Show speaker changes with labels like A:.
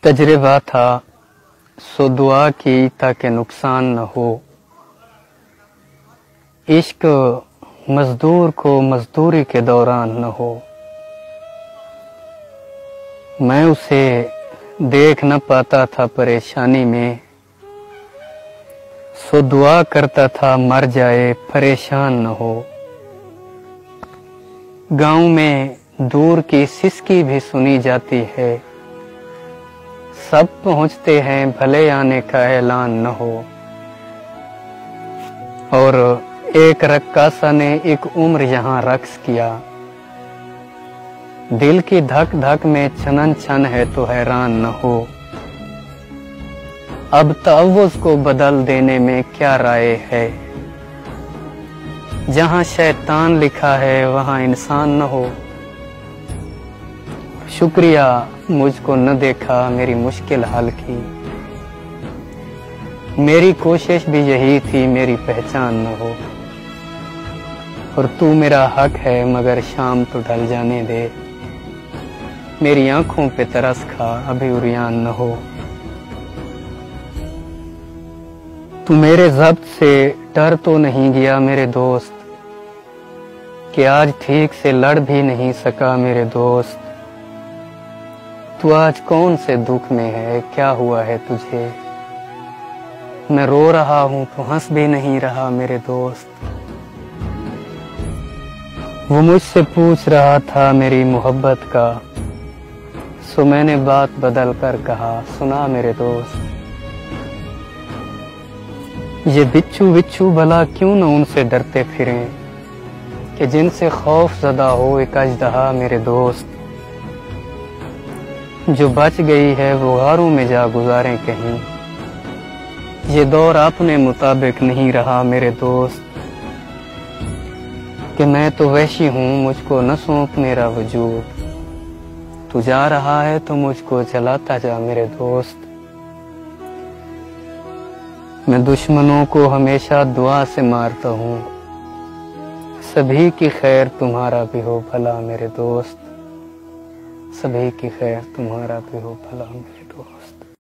A: तजर्बा था सो दुआ की ताकि नुकसान न हो। इश्क मजदूर को मजदूरी के दौरान न हो। मैं उसे देख न पाता था परेशानी में, सो दुआ करता था मर जाए परेशान न हो। गांव में दूर की सिसकी भी सुनी जाती है, सब पहुंचते हैं भले आने का ऐलान न हो। और एक रक्कासा ने एक उम्र यहाँ रक्स किया, दिल की धक धक में छनन छन है तो हैरान न हो। अब तअव्वुज़ को बदल देने में क्या राय है, जहां शैतान लिखा है वहां इंसान न हो। शुक्रिया मुझको न देखा मेरी मुश्किल हल की, मेरी कोशिश भी यही थी मेरी पहचान न हो। और तू मेरा हक है मगर शाम तो ढल जाने दे, मेरी आंखों पे तरस खा अभी उरियान न हो। तू मेरे ज़ब्त से डर तो नहीं गया मेरे दोस्त, कि आज ठीक से लड़ भी नहीं सका मेरे दोस्त। तू आज कौन से दुख में है, क्या हुआ है तुझे? मैं रो रहा हूं तो हंस भी नहीं रहा मेरे दोस्त। वो मुझसे पूछ रहा था मेरी मोहब्बत का, सो मैंने बात बदल कर कहा सुना मेरे दोस्त। ये बिच्छू बिच्छू भला क्यों न उनसे डरते फिरें, कि जिनसे खौफ ज़दा हो एक अजदहा मेरे दोस्त। जो बच गई है वो गारों में जा गुजारें कहीं, ये दौर अपने मुताबिक नहीं रहा मेरे दोस्त। कि मैं तो वैसी हूँ मुझको न सौंप मेरा वजूद, तू जा रहा है तो मुझको जलाता जा मेरे दोस्त। मैं दुश्मनों को हमेशा दुआ से मारता हूँ, सभी की खैर तुम्हारा भी हो भला मेरे दोस्त। सभी की खैर तुम्हारा भी हो भला मेरे